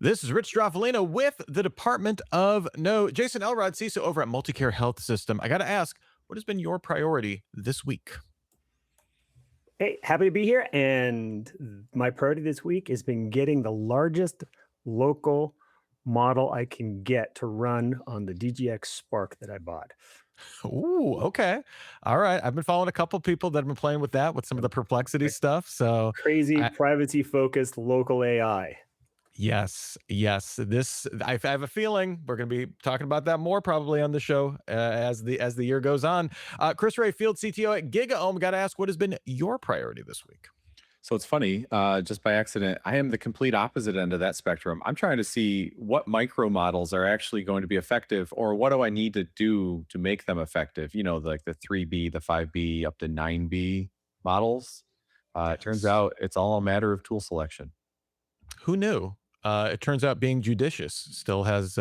This is Rich Stroffolino with the Department of No. Jason Elrod, CISO over at Multicare Health System. I got to ask, what has been your priority this week? Hey, happy to be here. And my priority this week has been getting the largest local model I can get to run on the DGX Spark that I bought. Ooh, okay. All right. I've been following a couple people that have been playing with that with some of Yep. the perplexity Like stuff. So, crazy I, privacy focused local AI. yes. I have a feeling we're going to be talking about that more probably on the show as the year goes on. Chris Ray, Field CTO at GigaOM, got to ask, what has been your priority this week? So it's funny, just by accident, I am the complete opposite end of that spectrum. I'm trying to see what micro models are actually going to be effective, or what do I need to do to make them effective? Like the 3B, the 5B, up to 9B models. It turns Yes. out it's all a matter of tool selection. Who knew? It turns out being judicious still has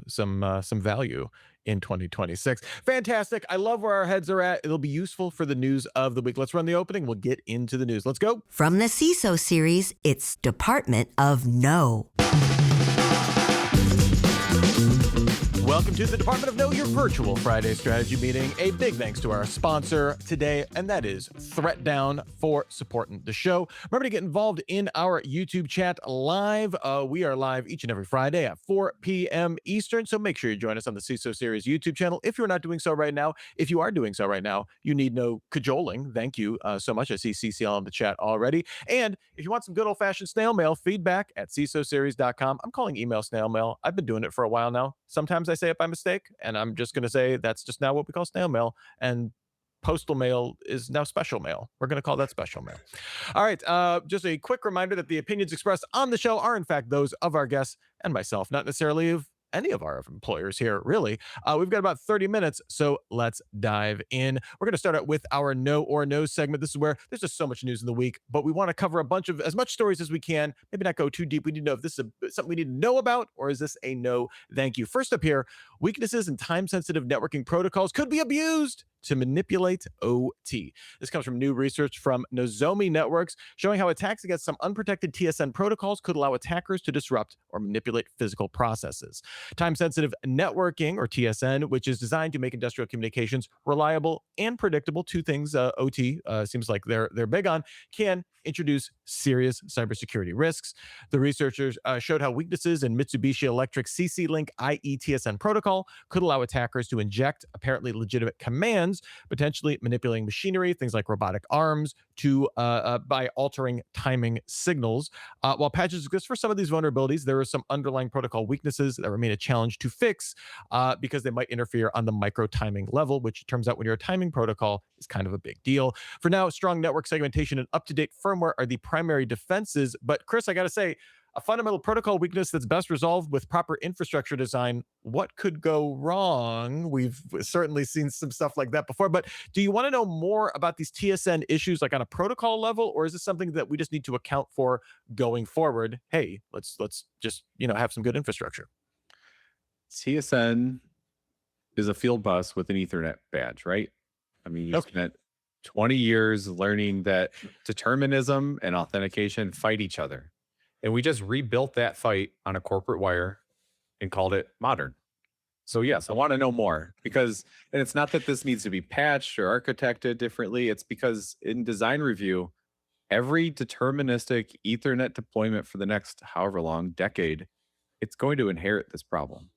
some value in 2026. Fantastic! I love where our heads are at. It'll be useful for the news of the week. Let's run the opening. We'll get into the news. Let's go. From the CISO series, it's Department of No. Welcome to the Department of No, your virtual Friday strategy meeting. A big thanks to our sponsor today, and that is ThreatDown for supporting the show. Remember to get involved in our YouTube chat live. We are live each and every Friday at 4 p.m. Eastern, so make sure you join us on the CISO Series YouTube channel. If you're not doing so right now, if you are doing so right now, you need no cajoling. Thank you so much. I see CCL in the chat already. And if you want some good old-fashioned snail mail, feedback at CISOseries.com. I'm calling email snail mail. I've been doing it for a while now. Sometimes I say it by mistake, and I'm just going to say that's just now what we call snail mail. And postal mail is now special mail. We're going to call that special mail. All right. Just a quick reminder that the opinions expressed on the show are, in fact, those of our guests and myself, not necessarily of any of our employers here, really. We've got about 30 minutes, so let's dive in. We're going to start out with our No or No segment. This is where there's just so much news in the week, but we want to cover as much stories as we can, maybe not go too deep. We need to know if this is something we need to know about, or is this a no thank you? First up here, weaknesses in time-sensitive networking protocols could be abused to manipulate OT. This comes from new research from Nozomi Networks showing how attacks against some unprotected TSN protocols could allow attackers to disrupt or manipulate physical processes. Time-sensitive networking, or TSN, which is designed to make industrial communications reliable and predictable, two things OT seems like they're big on, can introduce serious cybersecurity risks. The researchers showed how weaknesses in Mitsubishi Electric CC-Link IE-TSN protocol could allow attackers to inject apparently legitimate commands, potentially manipulating machinery, things like robotic arms, by altering timing signals. While patches exist for some of these vulnerabilities, there are some underlying protocol weaknesses that remain a challenge to fix because they might interfere on the micro timing level, which it turns out when you're a timing protocol is kind of a big deal. For now, strong network segmentation and up-to-date firmware are the primary defenses. But Chris, I got to say, a fundamental protocol weakness that's best resolved with proper infrastructure design. What could go wrong? We've certainly seen some stuff like that before, but do you want to know more about these TSN issues, like on a protocol level, or is this something that we just need to account for going forward? Hey, let's just, have some good infrastructure. TSN is a field bus with an Ethernet badge, right? I mean, you Okay. spent 20 years learning that determinism and authentication fight each other. And we just rebuilt that fight on a corporate wire and called it modern. So yes, I want to know more and it's not that this needs to be patched or architected differently. It's because in design review, every deterministic Ethernet deployment for the next however long decade, it's going to inherit this problem.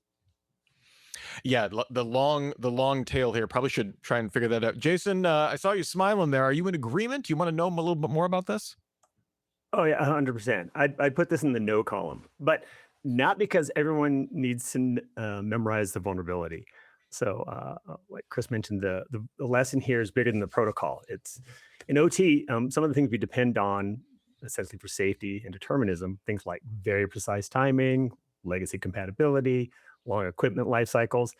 Yeah, the long tail here. Probably should try and figure that out. Jason, I saw you smiling there. Are you in agreement? Do you want to know a little bit more about this? Oh yeah, 100%. I'd put this in the no column, but not because everyone needs to memorize the vulnerability. So, like Chris mentioned, the lesson here is bigger than the protocol. It's in OT. Some of the things we depend on, essentially for safety and determinism, things like very precise timing, legacy compatibility, long equipment life cycles.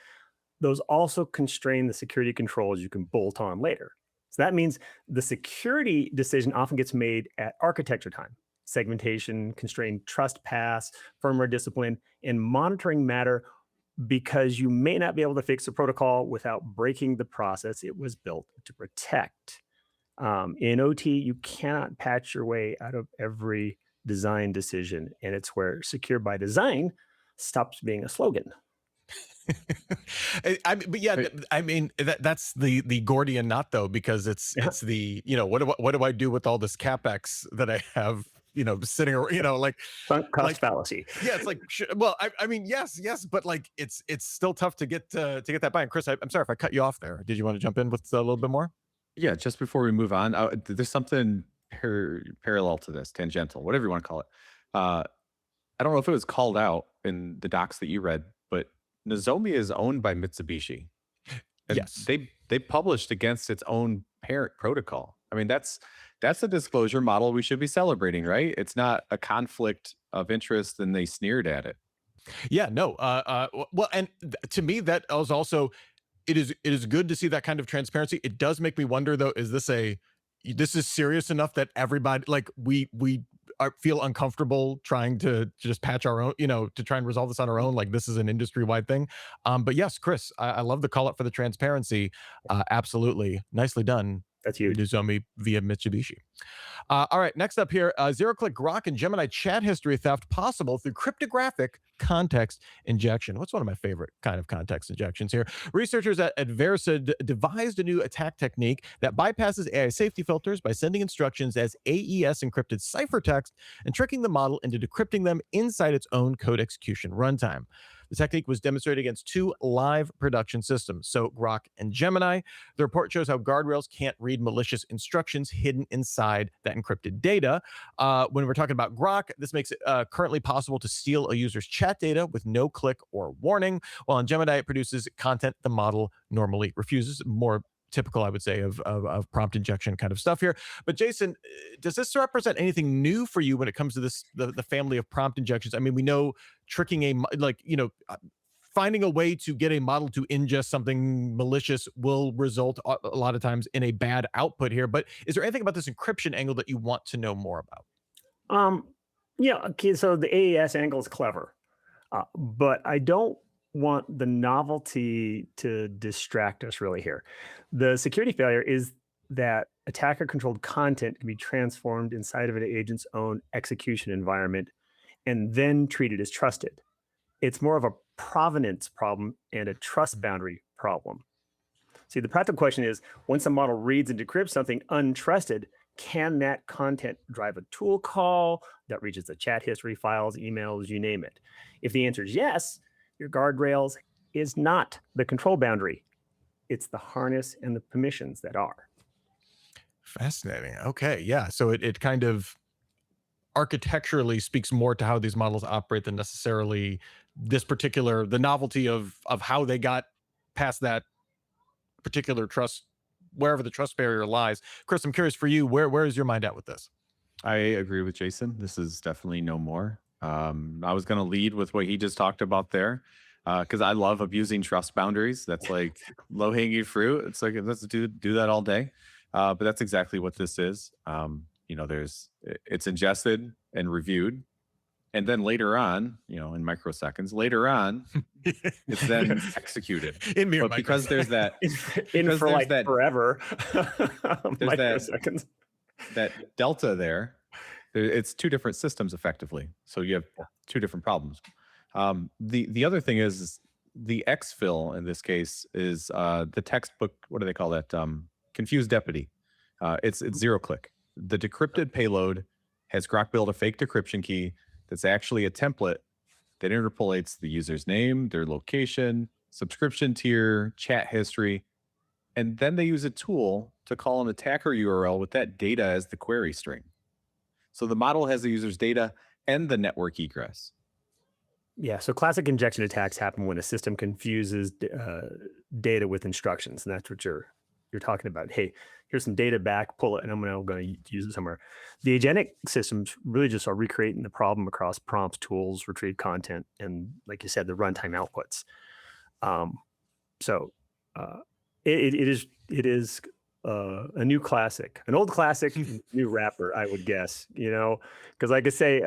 Those also constrain the security controls you can bolt on later. So that means the security decision often gets made at architecture time. Segmentation, constrained trust paths, firmware discipline, and monitoring matter because you may not be able to fix the protocol without breaking the process it was built to protect. In OT, you cannot patch your way out of every design decision, and it's where secure by design stops being a slogan. But yeah, I mean that's the Gordian knot though, because Yeah, it's the what do I do with all this capex that I have sitting around, sunk cost like fallacy. yeah, it's like well, I mean yes, but like it's still tough to get that by. And Chris, I'm sorry if I cut you off there. Did you want to jump in with a little bit more? Yeah, just before we move on, there's something parallel to this, tangential, whatever you want to call it. Uh, I don't know if it was called out in the docs that you read, but Nozomi is owned by Mitsubishi, and Yes. they published against its own parent protocol. I mean, that's a disclosure model we should be celebrating, right? It's not a conflict of interest, and they sneered at it. Yeah, no. Well, and to me, that was also it is good to see that kind of transparency. It does make me wonder, though, this is serious enough that everybody like feel uncomfortable trying to just patch our own, to try and resolve this on our own. Like this is an industry wide thing. But yes, Chris, I love the call out for the transparency. Absolutely, nicely done. That's huge. Nozomi via Mitsubishi. All right, next up here, zero-click Grok and Gemini chat history theft possible through cryptographic context injection. What's one of my favorite kind of context injections here? Researchers at Versa devised a new attack technique that bypasses AI safety filters by sending instructions as AES encrypted ciphertext and tricking the model into decrypting them inside its own code execution runtime. The technique was demonstrated against two live production systems, so Grok and Gemini. The report shows how guardrails can't read malicious instructions hidden inside that encrypted data. When we're talking about Grok, this makes it currently possible to steal a user's chat data with no click or warning, while in Gemini, it produces content the model normally refuses. More typical, I would say, of prompt injection kind of stuff here. But Jason, does this represent anything new for you when it comes to the family of prompt injections? I mean, we know tricking finding a way to get a model to ingest something malicious will result a lot of times in a bad output here. But is there anything about this encryption angle that you want to know more about? Um, yeah, okay, so the AES angle is clever, but I don't want the novelty to distract us really here. The security failure is that attacker controlled content can be transformed inside of an agent's own execution environment and then treated as trusted. It's more of a provenance problem and a trust boundary problem. See, the practical question is, once a model reads and decrypts something untrusted, can that content drive a tool call that reaches the chat history files, emails, you name it? If the answer is yes, your guardrails is not the control boundary. It's the harness and the permissions that are. Fascinating. Okay. Yeah. So it kind of architecturally speaks more to how these models operate than necessarily the novelty of how they got past that particular trust, wherever the trust barrier lies. Chris, I'm curious for you, where is your mind at with this? I agree with Jason. This is definitely no more. I was going to lead with what he just talked about there, because I love abusing trust boundaries. That's like low hanging fruit. It's like let's do that all day. But that's exactly what this is. It's ingested and reviewed, and then later on, in microseconds, later on, it's then executed. In mere But because there's that, In because for there's like that, forever. there's that Microseconds. that delta there, it's two different systems effectively. So you have two different problems. The other thing is the exfil in this case is the textbook. What do they call that? Confused deputy. It's zero click. The decrypted payload has Grok built a fake decryption key that's actually a template that interpolates the user's name, their location, subscription tier, chat history, and then they use a tool to call an attacker URL with that data as the query string. So the model has the user's data and the network egress. Yeah, so classic injection attacks happen when a system confuses data with instructions, and that's what you're talking about. Hey, here's some data back, pull it, and I'm going to use it somewhere. The agentic systems really just are recreating the problem across prompts, tools, retrieve content, and like you said, the runtime outputs. It is a new classic, an old classic, new wrapper, I would guess. Because like I say,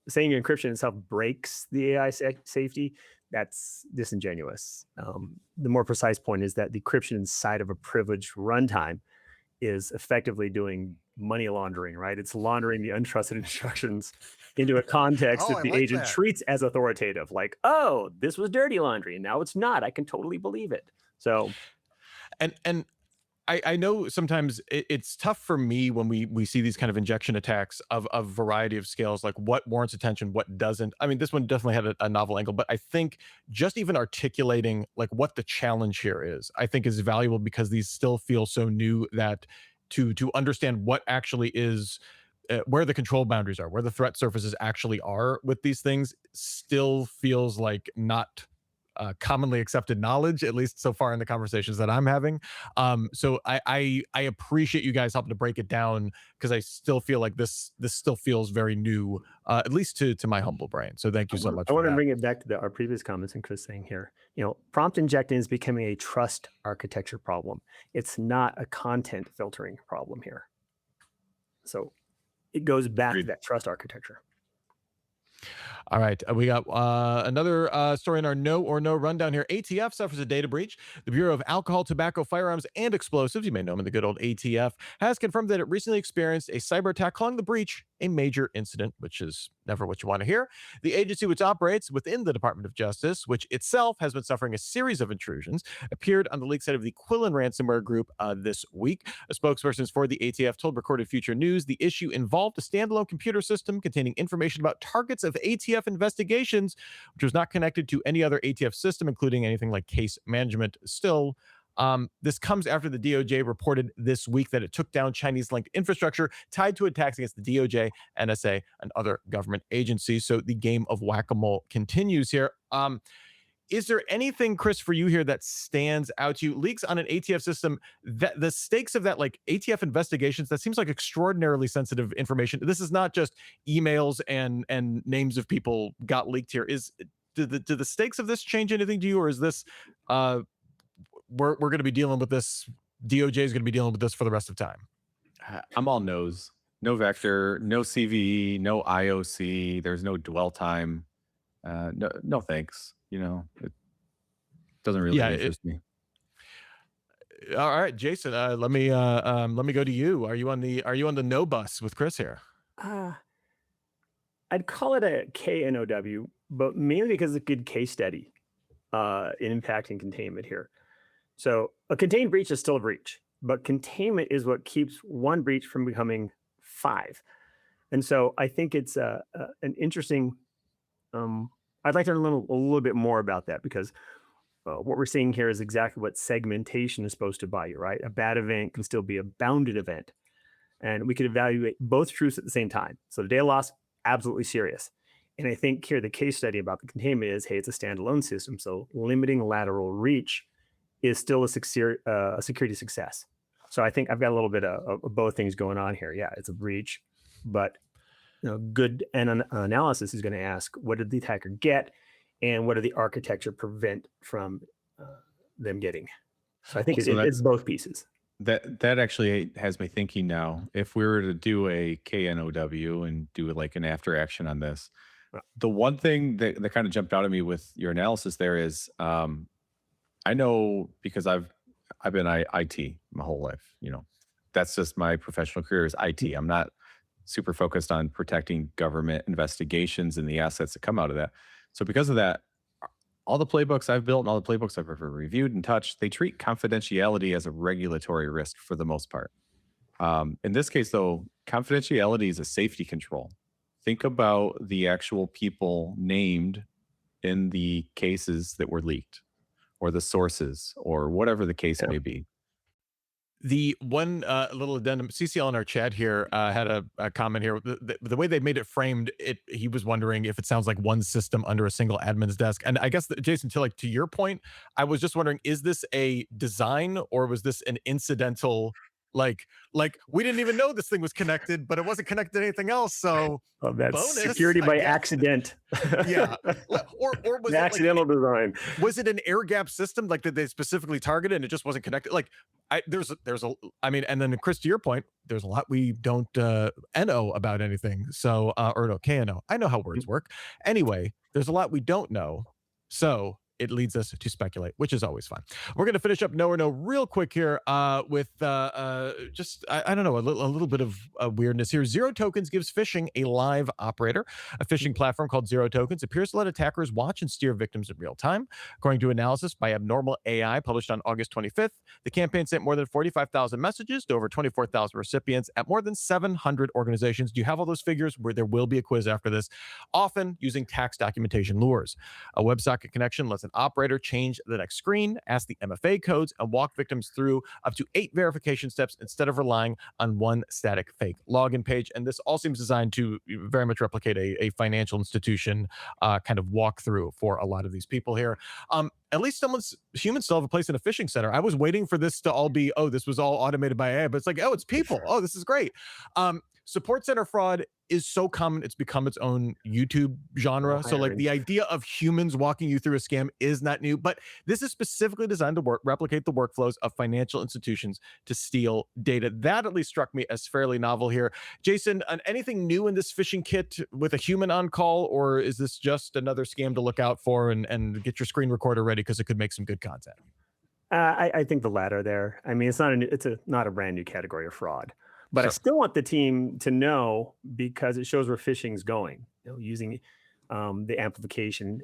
saying encryption itself breaks the AI safety, that's disingenuous. The more precise point is that the encryption inside of a privileged runtime is effectively doing money laundering, right? It's laundering the untrusted instructions into a context Oh, that I the like agent that. treats as authoritative. Like, oh, this was dirty laundry, and now it's not. I can totally believe it. So, And I know sometimes it's tough for me when we see these kind of injection attacks of a variety of scales, like what warrants attention, what doesn't. I mean, this one definitely had a novel angle, but I think just even articulating like what the challenge here is, I think is valuable because these still feel so new that to understand what actually is where the control boundaries are, where the threat surfaces actually are with these things, still feels like not commonly accepted knowledge, at least so far in the conversations that I'm having. So I appreciate you guys helping to break it down because I still feel like this still feels very new, at least to my humble brain. So thank you so much I for want to that. bring it back to our previous comments and Chris saying here, prompt injecting is becoming a trust architecture problem. It's not a content filtering problem here. So it goes back to Agreed. that trust architecture. All right, we got another story in our no or no rundown here. ATF suffers a data breach. The Bureau of Alcohol, Tobacco, Firearms, and Explosives, you may know them in the good old ATF, has confirmed that it recently experienced a cyber attack, calling the breach a major incident, which is never what you want to hear. The agency, which operates within the Department of Justice, which itself has been suffering a series of intrusions, appeared on the leak site of the Quillen ransomware group this week. A spokesperson for the ATF told Recorded Future News the issue involved a standalone computer system containing information about targets of ATF investigations, which was not connected to any other ATF system, including anything like case management. Still, this comes after the DOJ reported this week that it took down Chinese-linked infrastructure tied to attacks against the DOJ, NSA, and other government agencies. So the game of whack-a-mole continues here. Is there anything, Chris, for you here that stands out to you? Leaks on an ATF system, that the stakes of that, like ATF investigations, that seems like extraordinarily sensitive information. This is not just emails and names of people got leaked here. Do the stakes of this change anything to you, or is this we're going to be dealing with this? DOJ is going to be dealing with this for the rest of time. I'm all no's. No vector, no CVE, no IOC. There's no dwell time. No thanks. It doesn't really interest me. All right, Jason. Let me go to you. Are you on the no bus with Chris here? I'd call it a KNOW, but mainly because it's a good case study in impact and containment here. So a contained breach is still a breach, but containment is what keeps one breach from becoming 5. And so I think it's an interesting. I'd like to learn a little bit more about that because what we're seeing here is exactly what segmentation is supposed to buy you, right? A bad event can still be a bounded event. And we could evaluate both truths at the same time. So the data loss, absolutely serious. And I think here the case study about the containment is, hey, it's a standalone system. So limiting lateral reach is still a security success. So I think I've got a little bit of both things going on here. Yeah, it's a breach, but good analysis is going to ask, what did the attacker get? And what did the architecture prevent from them getting? So I think it's both pieces. That actually has me thinking now. If we were to do a KNOW and do like an after action on this, the one thing that kind of jumped out at me with your analysis there is, I know because I've been IT my whole life. That's just my professional career is IT. I'm not super focused on protecting government investigations and the assets that come out of that. So because of that, all the playbooks I've built and all the playbooks I've ever reviewed and touched, they treat confidentiality as a regulatory risk for the most part. In this case, though, confidentiality is a safety control. Think about the actual people named in the cases that were leaked or the sources or whatever the case may be. The one little addendum, CCL in our chat here had a comment here. The way they made it framed, he was wondering if it sounds like one system under a single admin's desk. And I guess, Jason, to your point, I was just wondering, is this a design or was this an incidental, like we didn't even know this thing was connected, but it wasn't connected to anything else. So that's bonus, security by accident. Yeah. Or was an accidental design? Was it an air gap system? Like, did they specifically target it and it just wasn't connected? Like, and then Chris, to your point, there's a lot we don't know about anything. So, KNO. I know how words work. Anyway, there's a lot we don't know. So it leads us to speculate, which is always fun. We're going to finish up no or no real quick here with just, I don't know, a little bit of weirdness here. Zero Tokens gives phishing a live operator. A phishing platform called Zero Tokens appears to let attackers watch and steer victims in real time. According to analysis by Abnormal AI published on August 25th, the campaign sent more than 45,000 messages to over 24,000 recipients at more than 700 organizations. Do you have all those figures? Where there will be a quiz after this, often using tax documentation lures. A WebSocket connection lets an operator change the next screen, ask the MFA codes, and walk victims through up to 8 verification steps instead of relying on one static fake login page. And this all seems designed to very much replicate a financial institution kind of walkthrough for a lot of these people here. At least humans still have a place in a phishing center. I was waiting for this to all be, oh, this was all automated by AI, but it's like, oh, it's people. Oh, this is great. Support center fraud is so common, it's become its own YouTube genre. So like the idea of humans walking you through a scam is not new, but this is specifically designed to replicate the workflows of financial institutions to steal data. That at least struck me as fairly novel here. Jason, anything new in this phishing kit with a human on call, or is this just another scam to look out for and get your screen recorder ready because it could make some good content? I think the latter there. I mean, it's not a brand new category of fraud. But I still want the team to know, because it shows where phishing's going. Using the amplification,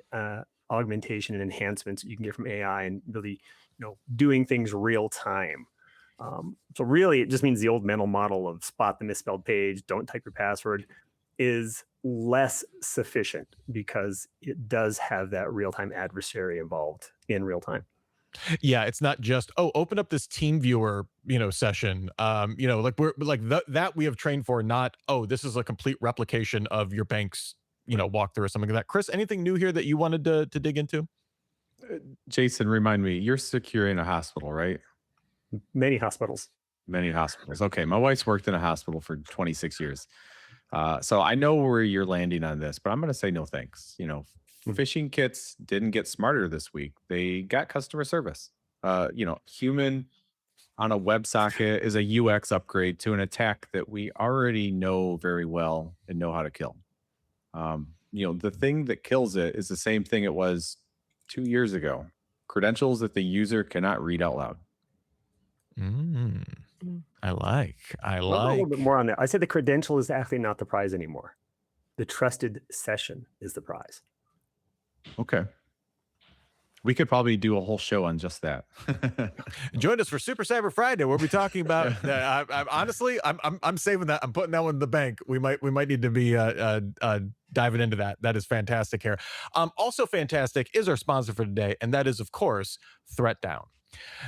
augmentation, and enhancements you can get from AI, and really, doing things real time. So really, it just means the old mental model of spot the misspelled page, don't type your password, is less sufficient, because it does have that real-time adversary involved in real time. Yeah, it's not just, oh, open up this team viewer, session. That we have trained for, not, oh, this is a complete replication of your bank's, walkthrough or something like that. Chris, anything new here that you wanted to dig into? Jason, remind me, you're securing a hospital, right? Many hospitals. Many hospitals. Okay, my wife's worked in a hospital for 26 years. So I know where you're landing on this, but I'm going to say no thanks. Phishing kits didn't get smarter this week. They got customer service. Human on a WebSocket is a UX upgrade to an attack that we already know very well and know how to kill. The thing that kills it is the same thing it was 2 years ago. Credentials that the user cannot read out loud. I like. A little bit more on that. I say the credential is actually not the prize anymore. The trusted session is the prize. Okay. We could probably do a whole show on just that. Join us for Super Cyber Friday. We'll be talking about. Honestly, I'm saving that. I'm putting that one in the bank. We might need to be diving into that. That is fantastic here. Also fantastic is our sponsor for today, and that is, of course, ThreatDown.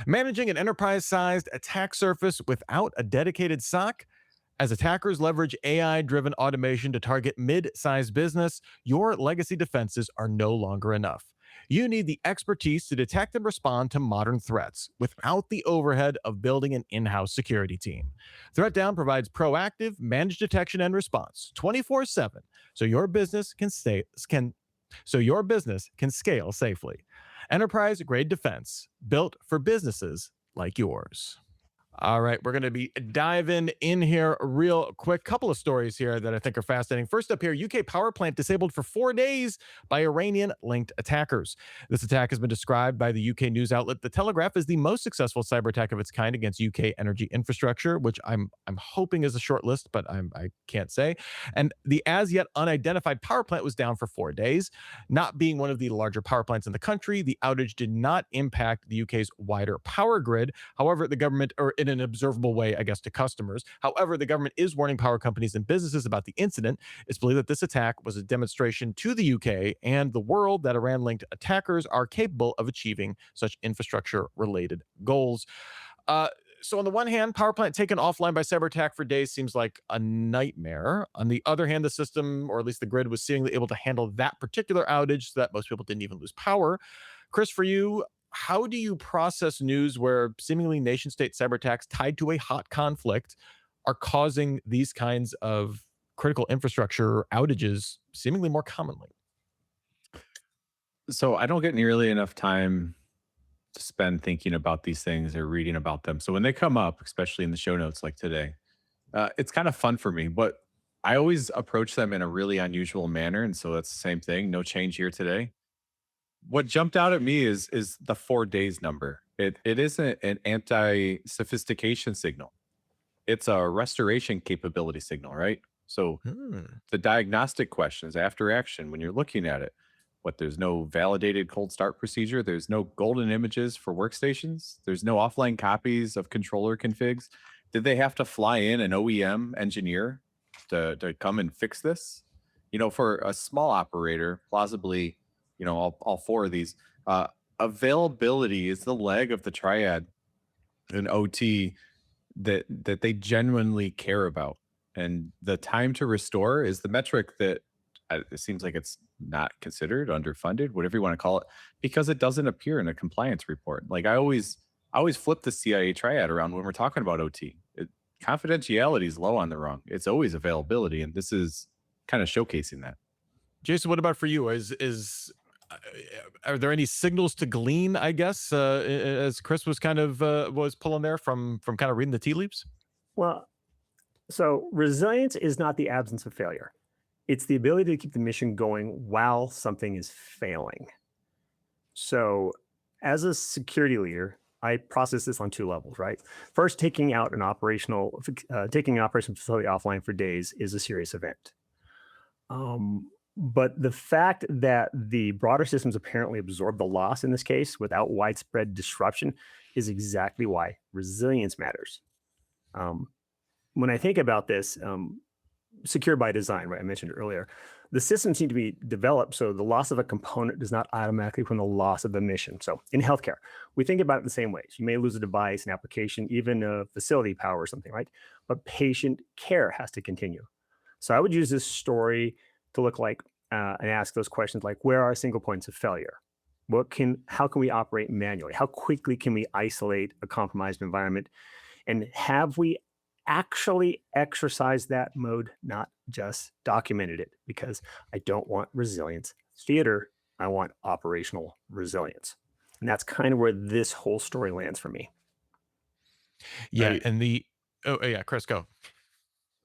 Managing an enterprise-sized attack surface without a dedicated SOC. As attackers leverage AI-driven automation to target mid-sized business, your legacy defenses are no longer enough. You need the expertise to detect and respond to modern threats without the overhead of building an in-house security team. ThreatDown provides proactive, managed detection and response 24/7, so your business can scale safely. Enterprise-grade defense built for businesses like yours. All right, we're going to be diving in here real quick. Couple of stories here that I think are fascinating. First up here, UK power plant disabled for 4 days by Iranian-linked attackers. This attack has been described by the UK news outlet The Telegraph as the most successful cyber attack of its kind against UK energy infrastructure, which I'm hoping is a short list, but I can't say. And the as yet unidentified power plant was down for 4 days. Not being one of the larger power plants in the country, the outage did not impact the UK's wider power grid. However, the government, or in an observable way, I guess, to customers. However, the government is warning power companies and businesses about the incident. It's believed that this attack was a demonstration to the UK and the world that Iran-linked attackers are capable of achieving such infrastructure-related goals. So on the one hand, power plant taken offline by cyber attack for days seems like a nightmare. On the other hand, the system, or at least the grid, was seemingly able to handle that particular outage so that most people didn't even lose power. Chris, for you, how do you process news where seemingly nation-state cyber attacks tied to a hot conflict are causing these kinds of critical infrastructure outages seemingly more commonly? So I don't get nearly enough time to spend thinking about these things or reading about them. So when they come up, especially in the show notes like today, it's kind of fun for me, but I always approach them in a really unusual manner. And so that's the same thing. No change here today. what jumped out at me is the 4 days number. It isn't an anti-sophistication signal. It's a restoration capability signal, right? So Hmm. the diagnostic questions after action, when you're looking at it, there's no validated cold start procedure, there's no golden images for workstations, there's no offline copies of controller configs. Did they have to fly in an OEM engineer to come and fix this? For a small operator, plausibly, all four of these, availability is the leg of the triad in OT that they genuinely care about. And the time to restore is the metric that it seems like it's not considered, underfunded, whatever you want to call it, because it doesn't appear in a compliance report. Like I always flip the CIA triad around when we're talking about OT. Confidentiality is low on the rung. It's always availability, and this is kind of showcasing that. Jason, what about for you? Uh, are there any signals to glean, I guess, as Chris was kind of was pulling there from kind of reading the tea leaves? Well, so resilience is not the absence of failure. It's the ability to keep the mission going while something is failing. So, as a security leader, I process this on two levels, right? First, taking an operational facility offline for days is a serious event. But the fact that the broader systems apparently absorb the loss in this case without widespread disruption is exactly why resilience matters. Um, when I think about this, secure by design, right? I mentioned earlier, the systems need to be developed so the loss of a component does not automatically from the loss of the mission. So in healthcare, we think about it the same ways. You may lose a device, an application, even a facility power or something, right? But patient care has to continue. So I would use this story to look like and ask those questions like, where are single points of failure? How can we operate manually? How quickly can we isolate a compromised environment? And have we actually exercised that mode, not just documented it? Because I don't want resilience theater. I want operational resilience. And that's kind of where this whole story lands for me. Yeah, and yeah, Chris, go.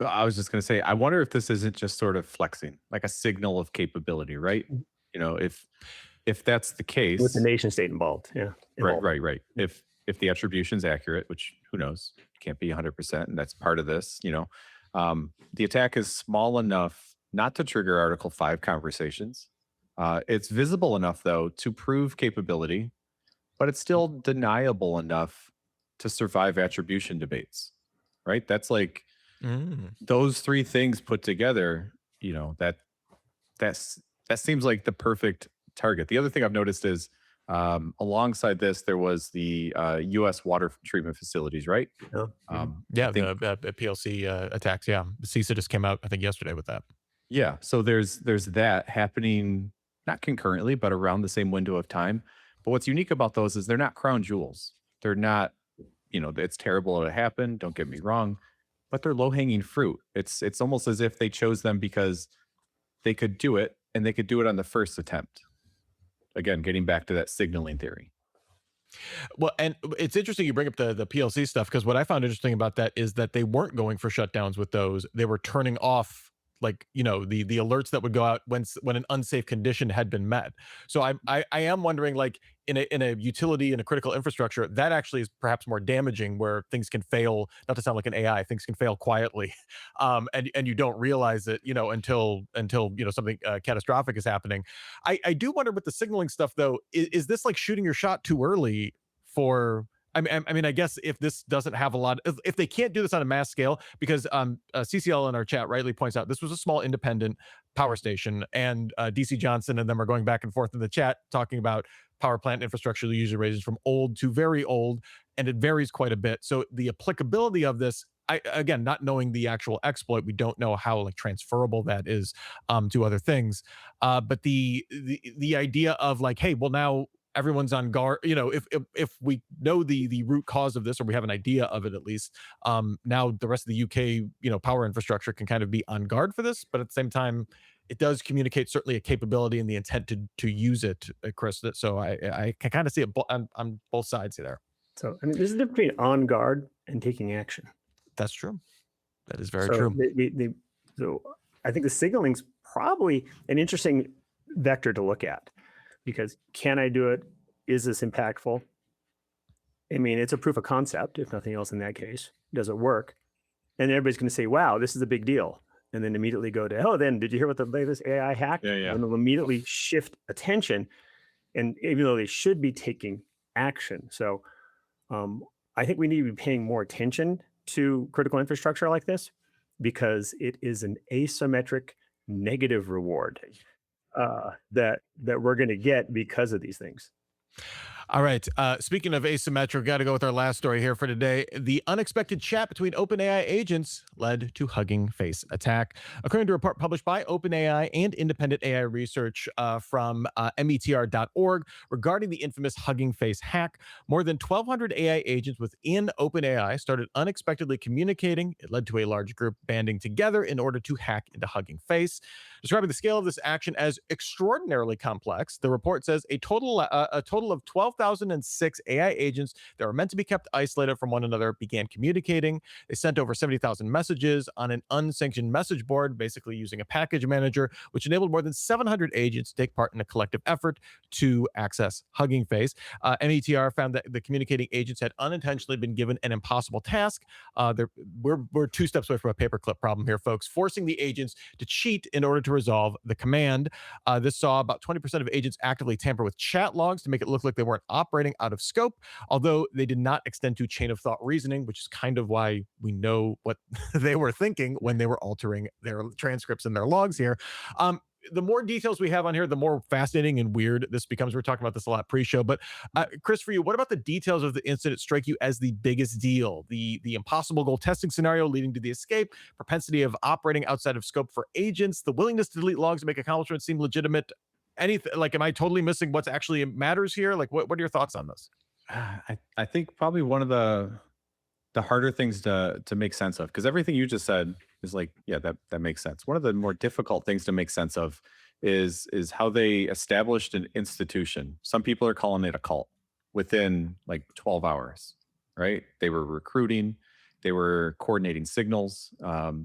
I was just going to say, I wonder if this isn't just sort of flexing, like a signal of capability, right? If that's the With the case, nation state involved. Yeah. right. If the attribution's accurate, which who knows, can't be 100%, and that's part of this. The attack is small enough not to trigger Article 5 conversations. It's visible enough though to prove capability, but it's still deniable enough to survive attribution debates, right? That's like those three things put together, that seems like the perfect target. The other thing I've noticed is alongside this, there was the U.S. water treatment facilities, right? Yeah. Yeah, I think, the PLC attacks. Yeah, the CISA just came out, I think, yesterday with that. yeah. So there's that happening not concurrently, but around the same window of time. But what's unique about those is they're not crown jewels. They're not, it's terrible that it happened. Don't get me wrong, but they're low hanging fruit. It's almost as if they chose them because they could do it and they could do it on the first attempt. Again, getting back to that signaling theory. Well, and it's interesting you bring up the PLC stuff, because what I found interesting about that is that they weren't going for shutdowns with those. They were turning off, like, the alerts that would go out when an unsafe condition had been met. So I am wondering, like, in a utility, in a critical infrastructure, that actually is perhaps more damaging, where things can fail. Not to sound like an AI, things can fail quietly, and you don't realize it, until something catastrophic is happening. I do wonder with the signaling stuff though, is this like shooting your shot too early for? I mean, I guess if this doesn't have a lot, if they can't do this on a mass scale, because CCL in our chat rightly points out this was a small independent power station, and DC Johnson and them are going back and forth in the chat talking about power plant infrastructure usually ranges from old to very old, and it varies quite a bit. So the applicability of this, again, not knowing the actual exploit, we don't know how like transferable that is to other things. But the idea of like, hey, well, now everyone's on guard. If we know the root cause of this, or we have an idea of it at least, now the rest of the UK power infrastructure can kind of be on guard for this. But at the same time, it does communicate certainly a capability and the intent to use it, Chris. So I can kind of see it on both sides there. So I mean, there's a difference between on guard and taking action. That's true. That is very true. So I think the signaling's probably an interesting vector to look at, because can I do it? Is this impactful? I mean, it's a proof of concept, if nothing else in that case. Does it work? And everybody's going to say, wow, this is a big deal. And then immediately go to, oh, then did you hear what the latest AI hack? Yeah, yeah. And it'll immediately shift attention. And even though they should be taking action. So I think we need to be paying more attention to critical infrastructure like this because it is an asymmetric negative reward that we're going to get because of these things. All right. Speaking of asymmetric, got to go with our last story here for today. The unexpected chat between OpenAI agents led to Hugging Face attack. According to a report published by OpenAI and independent AI research from metr.org regarding the infamous Hugging Face hack, more than 1,200 AI agents within OpenAI started unexpectedly communicating. It led to a large group banding together in order to hack into Hugging Face. Describing the scale of this action as extraordinarily complex, the report says a total of 12,006 AI agents that were meant to be kept isolated from one another began communicating. They sent over 70,000 messages on an unsanctioned message board, basically using a package manager, which enabled more than 700 agents to take part in a collective effort to access Hugging Face. METR found that the communicating agents had unintentionally been given an impossible task. We're 2 steps away from a paperclip problem here, folks, forcing the agents to cheat in order to resolve the command. This saw about 20% of agents actively tamper with chat logs to make it look like they weren't operating out of scope, although they did not extend to chain of thought reasoning, which is kind of why we know what they were thinking when they were altering their transcripts and their logs here. The more details we have on here, the more fascinating and weird this becomes. We're talking about this a lot pre-show, but Chris, for you, what about the details of the incident strike you as the biggest deal? The impossible goal testing scenario leading to the escape, propensity of operating outside of scope for agents, the willingness to delete logs to make accomplishments seem legitimate. Anything like, am I totally missing what's actually matters here? Like, what are your thoughts on this? I think probably one of the harder things to make sense of, because everything you just said is like, yeah, that makes sense. One of the more difficult things to make sense of is how they established an institution. Some people are calling it a cult within like 12 hours, right? They were recruiting, they were coordinating signals,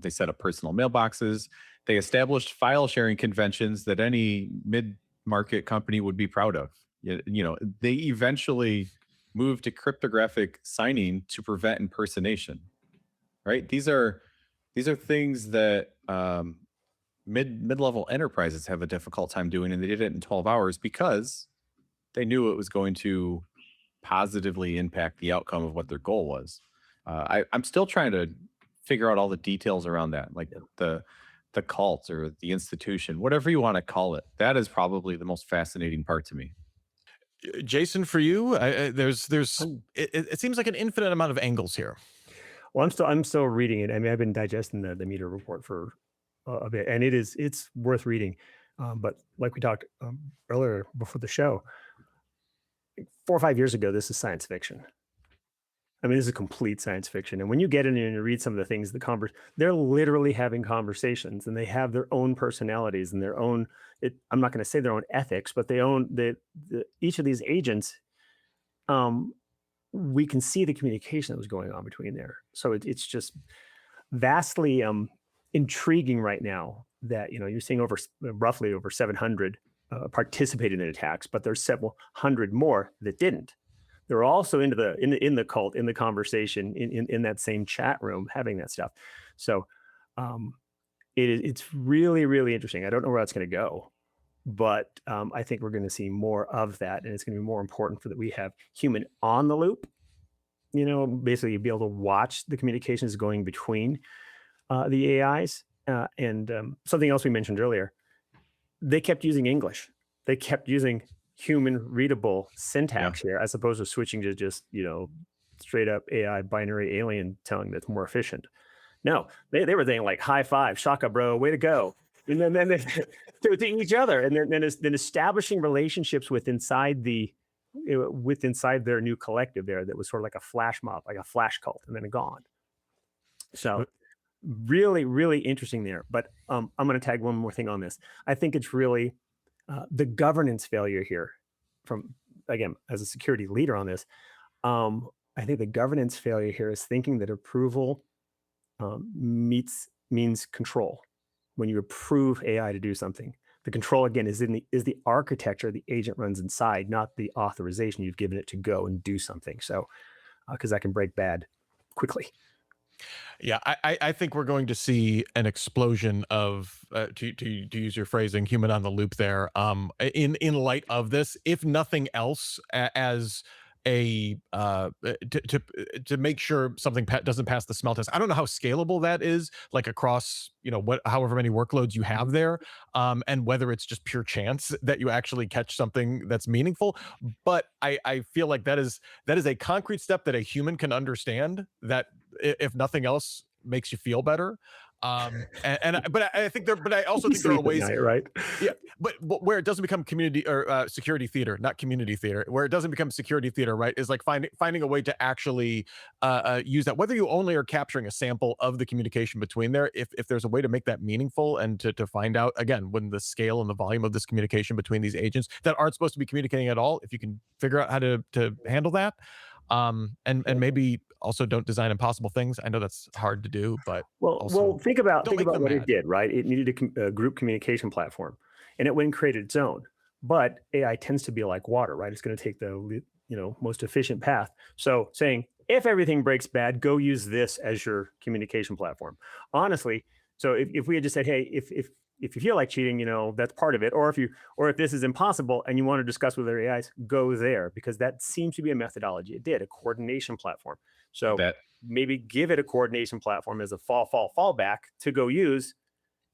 they set up personal mailboxes, they established file sharing conventions that any mid-market company would be proud of. You know, they eventually moved to cryptographic signing to prevent impersonation, right? These are things that mid-level enterprises have a difficult time doing, and they did it in 12 hours because they knew it was going to positively impact the outcome of what their goal was. I'm still trying to figure out all the details around that, like the cult or the institution, whatever you want to call it. That is probably the most fascinating part to me. Jason, for you, it seems like an infinite amount of angles here. Well, I'm still reading it. I mean, I've been digesting the meter report for a bit, and it's worth reading. But like we talked earlier before the show, 4 or 5 years ago, this is science fiction. I mean, this is complete science fiction. And when you get in and you read some of the things, they're literally having conversations, and they have their own personalities and their own. I'm not going to say their own ethics, but they own each of these agents. We can see the communication that was going on between there. So it's just vastly intriguing right now that you're seeing roughly over 700 participated in attacks, but there's several hundred more that didn't. They're also in the cult, in the conversation, in that same chat room, having that stuff. So it's really, really interesting. I don't know where that's going to go, but I think we're going to see more of that, and it's going to be more important that we have human on the loop. Basically be able to watch the communications going between the AIs. And something else we mentioned earlier, they kept using English. They kept using human readable syntax here, as opposed to switching to just, straight up AI binary alien telling that's more efficient. No, they were saying like high five, shaka bro, way to go. And then they, to each other, and then establishing relationships within their new collective there that was sort of like a flash mob, like a flash cult, and then gone. So really, really interesting there. But I'm going to tag one more thing on this. I think it's really the governance failure here from, again, as a security leader on this. I think the governance failure here is thinking that approval means control when you approve AI to do something, The control again is the architecture the agent runs inside, not the authorization you've given it to go and do something. So, because that can break bad quickly. Yeah, I think we're going to see an explosion of to use your phrasing, human on the loop there. In light of this, if nothing else, as a to make sure something doesn't pass the smell test. I don't know how scalable that is, like across however many workloads you have there, and whether it's just pure chance that you actually catch something that's meaningful. But I feel like that is a concrete step that a human can understand, that if nothing else makes you feel better. But I think but I also think there are ways, right? yeah, but where it doesn't become community or security theater, not community theater, where it doesn't become security theater, right, is like finding a way to actually use that, whether you only are capturing a sample of the communication between there, if there's a way to make that meaningful, and to find out, again, when the scale and the volume of this communication between these agents that aren't supposed to be communicating at all, if you can figure out how to handle that, and maybe also don't design impossible things. I know that's hard to do, but well, think about what it mad. did, right? It needed a group communication platform, and it went and created its own. But AI tends to be like water, right? It's going to take the most efficient path. So saying, if everything breaks bad, go use this as your communication platform. Honestly, so if we had just said, hey, if you feel like cheating, that's part of it. Or if this is impossible and you want to discuss with other AIs, go there, because that seems to be a methodology. It did a coordination platform. So maybe give it a coordination platform as a fallback to go use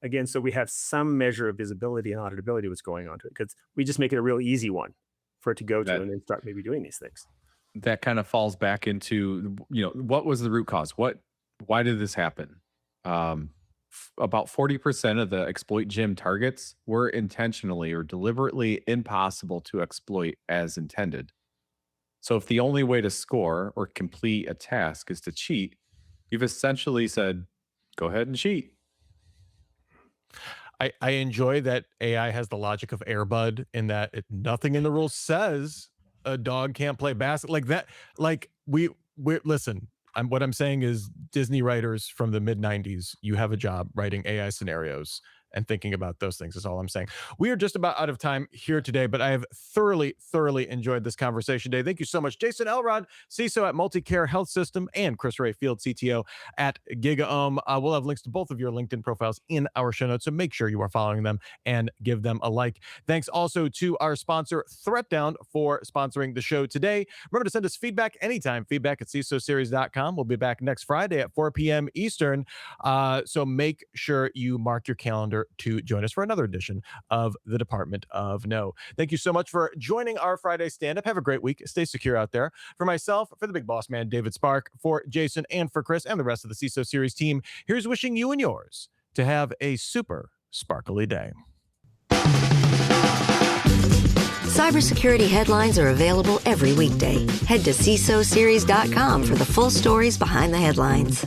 again. So we have some measure of visibility and auditability of what's going on to it, because we just make it a real easy one for it to go to and then start maybe doing these things. That kind of falls back into, what was the root cause? Why did this happen? About 40% of the exploit gem targets were intentionally or deliberately impossible to exploit as intended. So if the only way to score or complete a task is to cheat, you've essentially said, go ahead and cheat. I enjoy that AI has the logic of Air Bud, in that nothing in the rules says a dog can't play basketball like that. Like we listen. What I'm saying is, Disney writers from the mid-90s, you have a job writing AI scenarios and thinking about those things, is all I'm saying. We are just about out of time here today, but I have thoroughly enjoyed this conversation today. Thank you so much, Jason Elrod, CISO at Multicare Health System, and Chris Ray Field, CTO at GigaOM. We'll have links to both of your LinkedIn profiles in our show notes, so make sure you are following them and give them a like. Thanks also to our sponsor, ThreatDown, for sponsoring the show today. Remember to send us feedback anytime, feedback@cisoseries.com. We'll be back next Friday at 4 p.m. Eastern, so make sure you mark your calendar to join us for another edition of the Department of No. Thank you so much for joining our Friday stand-up. Have a great week. Stay secure out there. For myself, for the big boss man, David Spark, for Jason, and for Chris, and the rest of the CISO Series team, here's wishing you and yours to have a super sparkly day. Cybersecurity headlines are available every weekday. Head to CISOseries.com for the full stories behind the headlines.